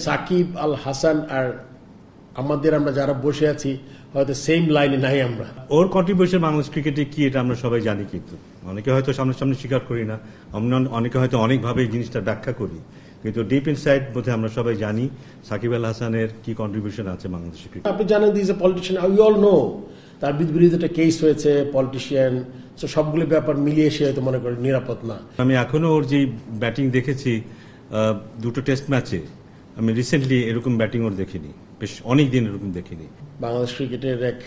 সাকিব আল হাসান আর আমাদের আমরা যারা বসে আছি হয়তো সেম লাইনে নাই আমরা। ওর কন্ট্রিবিউশন বাংলাদেশ ক্রিকেটে কি এটা আমরা সবাই জানি, কিন্তু অনেকে হয়তো সামনে স্বীকার করি না, অনেকে হয়তো অনেকভাবে এই জিনিসটা ব্যাখ্যা করি, কিন্তু ডিপ ইনসাইড বোধে আমরা সবাই জানি সাকিব আল হাসানের কি কন্ট্রিবিউশন আছে বাংলাদেশের ক্রিকেট। আপনি জানেন this a politician, we all know তার বিরুদ্ধে একটা কেস হয়েছে, পলিটিশিয়ান, তো সবগুলো ব্যাপার মিলিয়ে সে হয়তো মনে করি নিরাপদ না। আমি এখনো ওর যে ব্যাটিং দেখেছি দুটো টেস্ট ম্যাচে, আমি রিসেন্টলি এরকম ব্যাটিং ওর দেখিনি, বেশ অনেক দিন এরকম দেখিনি। বাংলাদেশ ক্রিকেটের এক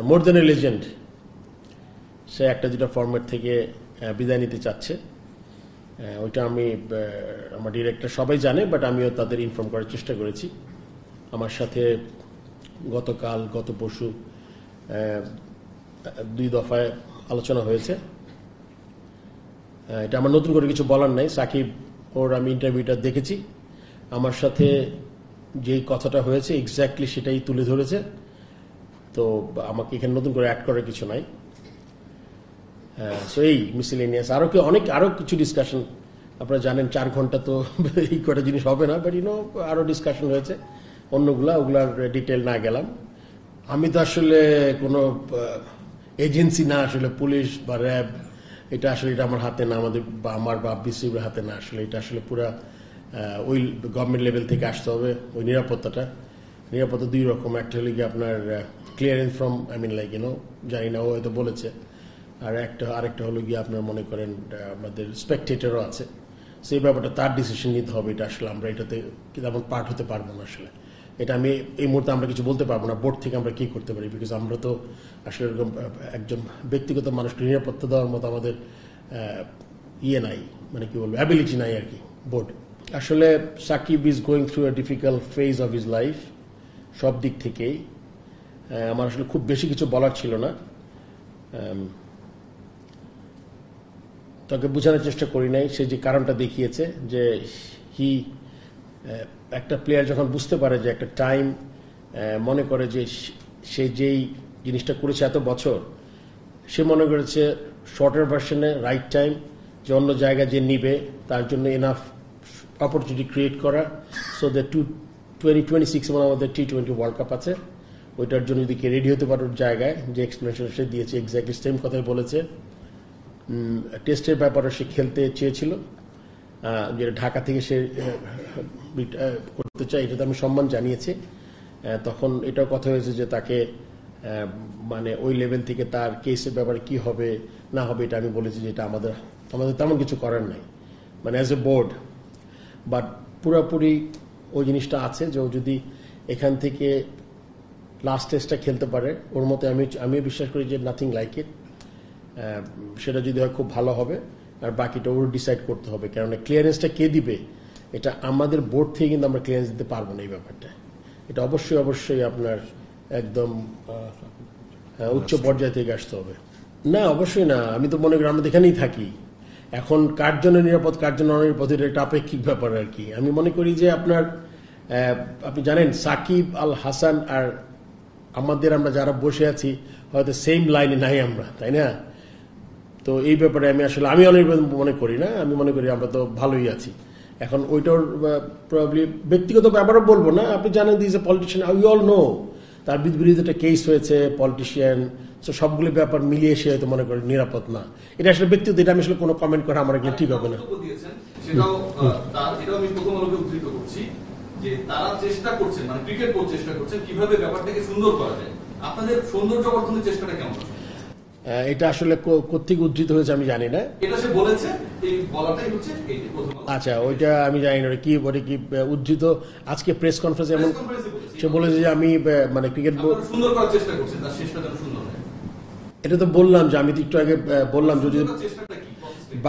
মোর দ্যান এ লেজেন্ড, সে একটা দুটা ফরম্যাট থেকে বিদায় নিতে চাচ্ছে। ওইটা আমি আমার ডিরেক্টর সবাই জানে, বাট আমিও তাদের ইনফর্ম করার চেষ্টা করেছি। আমার সাথে গতকাল গত পরশু 2 দফায় আলোচনা হয়েছে। এটা আমার নতুন করে কিছু বলার নাই। সাকিব ওর আমি ইন্টারভিউটা দেখেছি, আমার সাথে যেই কথাটা হয়েছে এক্স্যাক্টলি সেটাই তুলে ধরেছে, তো আমাকে এখানে নতুন করে অ্যাড করার কিছু নাই। সো এই মিসেলেনিয়াস আরো কিছু ডিসকাশন, আপনারা জানেন 4 ঘন্টা তো এই কটা জিনিস হবে না, বাট আরো ডিসকাশন হয়েছে ওগুলার ডিটেল না গেলাম। আমি তো আসলে কোনো এজেন্সি না, আসলে পুলিশ বা র্যাব, এটা আসলে এটা আমার হাতে না, আমার বা বিসিবির হাতে না। আসলে এটা আসলে পুরা ওই গভর্নমেন্ট লেভেল থেকে আসতে হবে। ওই নিরাপত্তা 2 রকম, একটা হলে গিয়ে আপনার ক্লিয়ারেন্স ফ্রম জানি না, ও হয়তো বলেছে, আর আরেকটা হলো গিয়ে আপনার মনে করেন আমাদের স্পেকটেটরও আছে, সেই ব্যাপারটা তার ডিসিশন নিতে হবে। এটা আসলে আমরা এটাতে তেমন পার্ট হতে পারবো না। আসলে এটা আমি এই মুহূর্তে আমরা কিছু বলতে পারবো না বোর্ড থেকে আমরা কি করতে পারি, বিকজ আমরা তো আসলে এরকম একজন ব্যক্তিগত মানুষকে নিরাপত্তা দেওয়ার মতো আমাদের নাই, মানে কি বলবো, অ্যাবিলিটি নাই আর কি বোর্ড। আসলে Shakib is going through a difficult phase of his life, সব দিক থেকেই। আমার আসলে খুব বেশি কিছু বলার ছিল না, তাকে বোঝানোর চেষ্টা করি নাই। সে যে কারণটা দেখিয়েছে যে একটা প্লেয়ার যখন বুঝতে পারে যে একটা টাইম, মনে করে যে সে যেই জিনিসটা করেছে এত বছর, সে মনে করেছে শর্টার ভার্সনে রাইট টাইম, যে অন্য জায়গায় যে নিবে তার জন্য এনাফ অপরচুনিটি ক্রিয়েট করা। সো দ্য 2026 আমাদের T20 ওয়ার্ল্ড কাপ আছে, ওইটার জন্য যদি কে রেডি হতে পারে জায়গায়, যে এক্সপ্লেনেশন সে দিয়েছে এক্স্যাক্টলি সেম কথাই বলেছে। টেস্টের ব্যাপারে সে খেলতে চেয়েছিল, যেটা ঢাকা থেকে সে করতে চায়, এটাতে আমি সম্মান জানিয়েছি। তখন এটাও কথা হয়েছে যে তাকে মানে ওই লেভেল থেকে তার কেসের ব্যাপারে কি হবে না হবে এটা আমি বলেছি যে এটা আমাদের তেমন কিছু করার নাই, মানে অ্যাজ এ বোর্ড। বাট পুরোপুরি ওই জিনিসটা আছে যে ও যদি এখান থেকে লাস্ট টেস্টটা খেলতে পারে, ওর মতে আমি বিশ্বাস করি যে নাথিং লাইক ইট, সেটা যদি হয় খুব ভালো হবে। আর বাকিটা ওর ডিসাইড করতে হবে, কেননা ক্লিয়ারেন্সটা কে দিবে এটা আমাদের বোর্ড থেকে কিন্তু আমরা ক্লিয়ারেন্স দিতে পারবো না। এই ব্যাপারটা এটা অবশ্যই আপনার একদম উচ্চ পর্যায় থেকে আসতে হবে। না, অবশ্যই না, আমি তো মনে করি আমরা এখানেই থাকি। এখন কার জন্য নিরাপদ কার জন্য অনিরাপদ এটা একটা আপেক্ষিক ব্যাপার আর কি। আমি মনে করি যে আপনি জানেন সাকিব আল হাসান আর আমাদের আমরা যারা বসে আছি হয়তো সেম লাইনে নাই আমরা, তাই না? তো এই ব্যাপারে আমি অনিরাপদ মনে করি না, আমি মনে করি আমরা তো ভালোই আছি। এখন ওইটার প্রবাবলি ব্যক্তিগত ব্যাপারও বলবো না। আপনি জানেন this a politician, we all know তার বিরুদ্ধে একটা কেস হয়েছে, পলিটিশিয়ান, তো সবগুলো ব্যাপার মিলিয়ে সে হয়তো মনে করি নিরাপদ না। এটা আসলে ব্যক্তিগত, এটা আমি আসলে কোনো কমেন্ট করা আমার এখানে ঠিক হবে না। তারা চেষ্টা করছেন, মানে ক্রিকেট বোর্ড চেষ্টা করছেন কিভাবে ব্যাপারটাকে সুন্দর করা যায়। আপনাদের সৌন্দর্য বর্ধনের চেষ্টাটা কেমন? এটা আসলে কোত্থেকে উদ্ধৃত হয়েছে আমি জানি না। এটা সে বলেছে, এই বলাটাই হচ্ছে এইটা প্রথম। আচ্ছা, ওইটা আমি জানি না কি উদ্ধৃত। আজকে প্রেস কনফারেন্সে এমন সে বলেছে যে আমি মানে ক্রিকেট বোর্ড সুন্দর করার চেষ্টা করছেন, তার শেষটা যেন সুন্দর হয়। এটা তো বললাম যে আমি তো একটু আগে বললাম যদি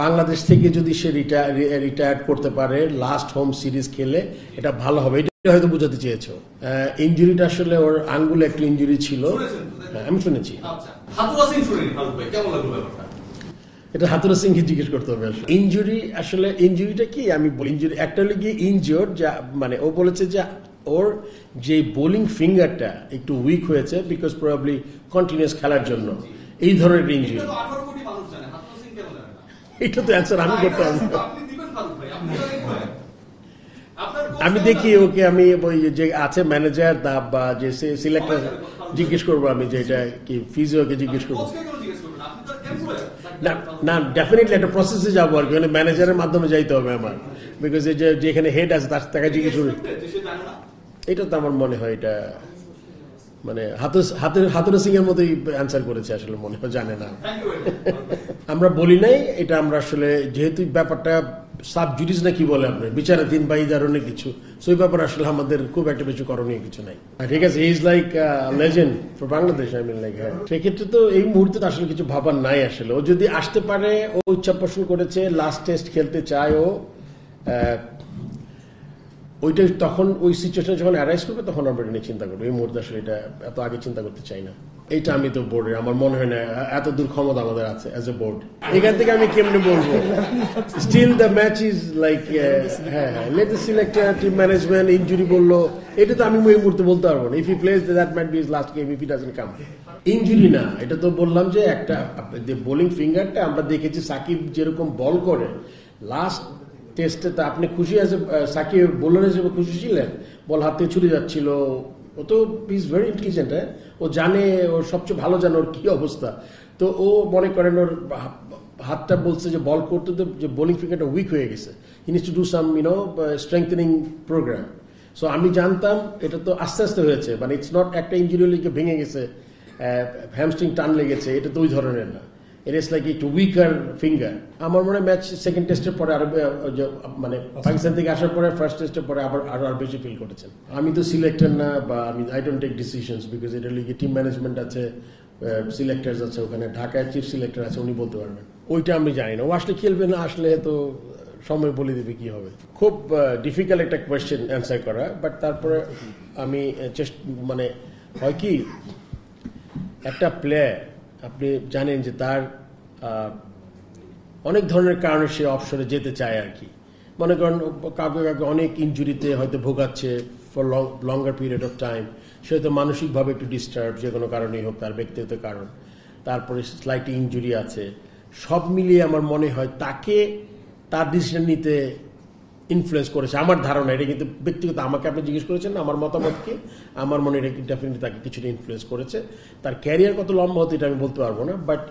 বাংলাদেশ থেকে যদি সে রিটায়ার করতে পারে লাস্ট হোম সিরিজ খেলে এটা ভালো হবে, এটা হয়তো বোঝাতে চেয়েছো। ইনজুরিটা আসলে ওর আঙ্গুলে একটু ইনজুরি ছিল, আমি শুনেছি। এটা হাতুরা সিংকে জিজ্ঞেস করতে হবে। ইনজুরিটা কি আমি বলি, ইনজুরি একটা হলে গিয়ে ইনজিওর, যা মানে ও বলেছে যে ওর যে বোলিং ফিঙ্গারটা একটু উইক হয়েছে বিকজ প্রবাবলি কন্টিনিউয়াস খেলার জন্য, এই ধরনের ইনজুরি। এটা তো অ্যান্সার আমি করতে হবে। আমি দেখি ওকে, আমি ওই যে আছে ম্যানেজার বা যে সিলেক্টর জিজ্ঞেস করবো, আমি যে এটা কি ফিজিওকে জিজ্ঞেস করবো। না ডেফিনেটলি একটা প্রসেসে যাবো আর কি, মানে ম্যানেজারের মাধ্যমে যাইতে হবে আমার, বিকজ এই যে যেখানে হেড আছে তাকে জিজ্ঞেস করবো। এটা তো আমার মনে হয় এটা মানে হাতুরা সিং এর মতোই অ্যান্সার করেছে আসলে, মনে হয় জানে না। আমরা বলি নাই এটা, আমরা আসলে যেহেতু ব্যাপারটা সাব জুডিস না কি বলে আপনার বিচারাধীন বা এই ধরনের কিছু, সেই ব্যাপারে আসলে আমাদের খুব একটা বেশি করণীয় কিছু নাই। ঠিক আছে, is like legend for Bangladesh, I mean like. হ্যাঁ, সেক্ষেত্রে তো এই মুহূর্তে তো আসলে কিছু ভাবার নাই আসলে। ও যদি আসতে পারে, ও ইচ্ছা পোষণ করেছে, লাস্ট টেস্ট খেলতে চায় ও, ওইটা তখন ওই সিচুয়েশন যখন অ্যারাইজ করবে তখন আমরা এটা নিয়ে চিন্তা করবো। এই মুহূর্তে আসলে এটা এত আগে চিন্তা করতে চাই না। এইটা আমি তো বোর্ডের, আমার মনে হয় না এত দূর ক্ষমতা আমাদের আছে অ্যাজ এ বোর্ড। এখান থেকে আমি কেমনে বলবো, still the match is like, হ্যাঁ let the selector, team management, injury বললো, এটা তো আমি এই মুহূর্তে বলতে পারবো না। If he plays that might be his last game if he doesn't come. Injury না, এটা তো বললাম যে একটা বোলিং ফিঙ্গারটা আমরা দেখেছি সাকিব যেরকম বল করে লাস্ট টেস্টে, তো আপনি খুশি আছে সাকিব বোলার হিসেবে খুশি ছিলেন? বল হাত থেকে ছুটে যাচ্ছিল, ও তো ইজ ভেরি ইন্টেলিজেন্ট। হ্যাঁ, ও জানে, ওর সবচেয়ে ভালো জানে ওর কি অবস্থা। তো ও মনে করেন ওর হাতটা বলছে যে বল করতে তো যে বোলিং ফিঙ্গারটা উইক হয়ে গেছে, he needs to do some strengthening program. So আমি জানতাম এটা তো আস্তে আস্তে হয়েছে, মানে ইটস নট একটা ইঞ্জুরি লিগে ভেঙে গেছে, হ্যামস্ট্রিং টান লেগেছে, এটা তো ওই ধরনের না। ইট ইজ লাইক একটু উইকার ফিঙ্গার। আমার মনে হয় ম্যাচ সেকেন্ড টেস্টের পরে আরো মানে পাকিস্তান থেকে আসার পরে ফার্স্ট টেস্টের পরে আরো বেশি ফিল করেছেন। আমি তো সিলেক্টর না, বা আমি I don't take decisions, because এটা লিগে টিম ম্যানেজমেন্ট আছে, সিলেক্টার্স আছে, ওখানে ঢাকায় চিফ সিলেক্টর আছে, উনি বলতে পারবেন। ওইটা আমি জানি না, ও আসলে খেলবে না, আসলে তো সময় বলে দেবে কি হবে। খুব ডিফিকাল্ট একটা কোয়েশ্চেন অ্যান্সার করা, বাট তারপরে আমি মানে হয় কি, একটা প্লেয়ার আপনি জানেন যে তার অনেক ধরনের কারণে সে অবসরে যেতে চায় আর কি। মনে করেন কাউকে অনেক ইনজুরিতে হয়তো ভোগাচ্ছে for longer period of time, সে হয়তো মানসিকভাবে একটু ডিস্টার্ব, যে কোনো কারণেই হোক, তার ব্যক্তিগত কারণ, তারপরে স্লাইট ইনজুরি আছে, সব মিলিয়ে আমার মনে হয় তাকে তার ডিসিশন নিতে ইনফ্লুয়েন্স করেছে আমার ধারণা। এটা কিন্তু ব্যক্তিগত, আমাকে আপনি জিজ্ঞেস করেছেন আমার মতামত কি, আমার মনে হয় এটা ডেফিনেটলি তাকে কিছুটা ইনফ্লুয়েন্স করেছে। তার ক্যারিয়ার কত লম্বা হতো এটা আমি বলতে পারবো না, বাট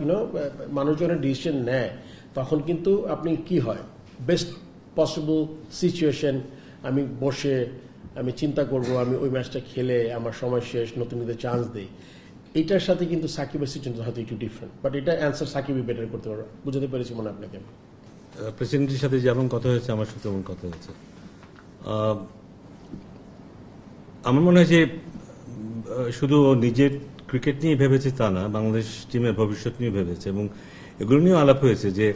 মানুষজনের ডিসিশন নেয় তখন কিন্তু আপনি কি হয়, বেস্ট পসিবল সিচুয়েশন আমি বসে আমি চিন্তা করব, আমি ওই ম্যাচটা খেলে আমার সময় শেষ, নতুনদের চান্স দিই। এটার সাথে কিন্তু সাকিবের সিচুয়েশন হয়তো একটু ডিফারেন্ট, বাট এটা অ্যান্সার সাকিবই বেটার করতে পারবে। বুঝতে পেরেছি মনে আপনাকে? প্রেসিডেন্টের সাথে যেমন কথা হয়েছে আমার সাথে তেমন কথা হয়েছে। আমার মনে হয় যে শুধু নিজের ক্রিকেট নিয়ে ভেবেছে তা না, বাংলাদেশ টিমের ভবিষ্যৎ নিয়ে ভেবেছে, এবং এগুলো নিয়েও আলাপ হয়েছে যে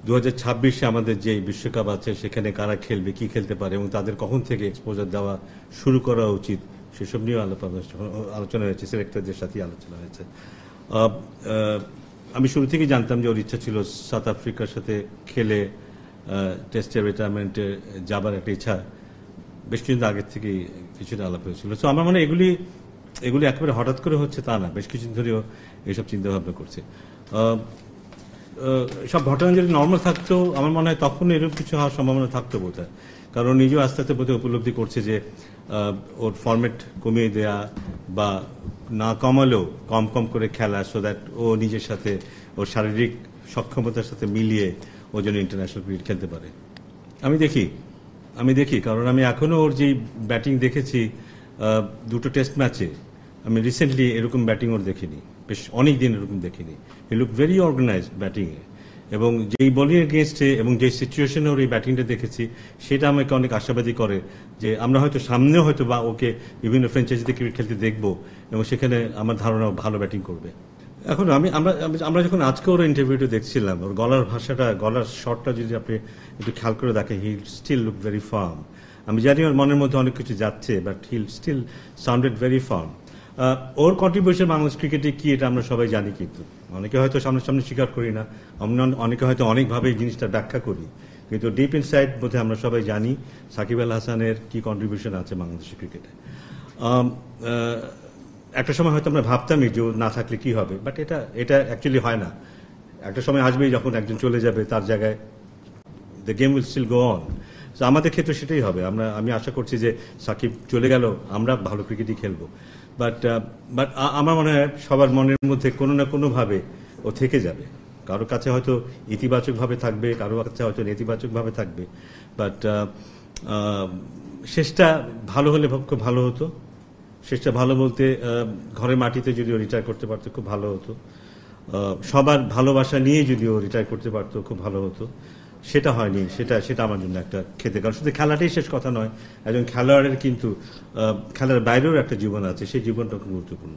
2026-এ আমাদের যে বিশ্বকাপ আছে সেখানে কারা খেলবে, কি খেলতে পারে, এবং তাদের কখন থেকে এক্সপোজার দেওয়া শুরু করা উচিত, সেসব নিয়েও আলোচনা হয়েছে, সিলেক্টরদের সাথে আলোচনা হয়েছে। আমি শুরু থেকেই জানতাম যে ওর ইচ্ছা ছিল সাউথ আফ্রিকার সাথে খেলে টেস্টে রিটায়ারমেন্টে যাবার একটা ইচ্ছা বেশ কিছুদিন আগের থেকেই কিছুটা আলাপ হয়েছিল। সো আমার মনে হয় এগুলি একেবারে হঠাৎ করে হচ্ছে তা না, বেশ কিছুদিন ধরেও এইসব চিন্তাভাবনা করছে। সব ঘটনা যদি নর্মাল থাকতো আমার মনে হয় তখন এরকম কিছু হওয়ার সম্ভাবনা থাকতো বোধহয়, কারণ নিজেও আস্তে আস্তে বোধহয় উপলব্ধি করছে যে ওর ফরম্যাট কমিয়ে দেয়া বা না কমালেও কম কম করে খেলা, সো দ্যাট ও নিজের সাথে ওর শারীরিক সক্ষমতার সাথে মিলিয়ে ও যেন ইন্টারন্যাশনাল ক্রিকেট খেলতে পারে। আমি দেখি কারণ আমি এখনো ওর যে ব্যাটিং দেখেছি দুটো টেস্ট ম্যাচে, আমি রিসেন্টলি এরকম ব্যাটিং ওর দেখিনি, বেশ অনেক দিন এরকম দেখিনি। হি লুক ভেরি অর্গানাইজড ব্যাটিংয়ে, এবং যেই বোলিং এগেনস্টে এবং যে সিচুয়েশনে ওর এই ব্যাটিংটা দেখেছি সেটা আমাকে অনেক আশাবাদী করে যে আমরা হয়তো সামনেও হয়তো বা ওকে বিভিন্ন ফ্র্যাঞ্চাইজিতে ক্রিকেট খেলতে দেখবো, এবং সেখানে আমার ধারণা ভালো ব্যাটিং করবে। এখন আমরা যখন আজকে ওর ইন্টারভিউটা দেখছিলাম, ওর গলার ভাষাটা, গলার শটটা যদি আপনি একটু খেয়াল করে দেখেন, he still look very firm. আমি জানি ওর মনের মধ্যে অনেক কিছু যাচ্ছে, but he still sounded very firm. ওর কন্ট্রিবিউশন বাংলাদেশ ক্রিকেটে কি এটা আমরা সবাই জানি, কিন্তু অনেকে হয়তো সামনাসামনি স্বীকার করি না, অনেকে হয়তো অনেকভাবে এই জিনিসটা ব্যাখ্যা করি, কিন্তু ডিপ ইনসাইড বোধহয় আমরা সবাই জানি সাকিব আল হাসানের কি কন্ট্রিবিউশন আছে বাংলাদেশের ক্রিকেটে। একটা সময় হয়তো আমরা ভাবতামই যে না থাকলে কি হবে, বাট এটা অ্যাকচুয়ালি হয় না। একটা সময় আসবেই যখন একজন চলে যাবে, তার জায়গায় the game will still go on. তো আমাদের ক্ষেত্রে সেটাই হবে। আমি আশা করছি যে সাকিব চলে গেল, আমরা ভালো ক্রিকেটই খেলবো। বাট আমার মনে হয় সবার মনের মধ্যে কোনো না কোনোভাবে ও থেকে যাবে। কারো কাছে হয়তো ইতিবাচকভাবে থাকবে, কারো কাছে হয়তো নেতিবাচকভাবে থাকবে। বাট শেষটা ভালো হলে খুব ভালো হতো। শেষটা ভালো বলতে ঘরের মাটিতে যদি ও রিটায়ার করতে পারতো খুব ভালো হতো। সবার ভালোবাসা নিয়ে যদি ও রিটায়ার করতে পারতো খুব ভালো হতো। সেটা হয়নি, সেটা আমার জন্য একটা খেতে। কারণ শুধু খেলাটাই শেষ কথা নয়, একজন খেলোয়াড়ের কিন্তু খেলার বাইরেও একটা জীবন আছে, সেই জীবনটা খুব গুরুত্বপূর্ণ।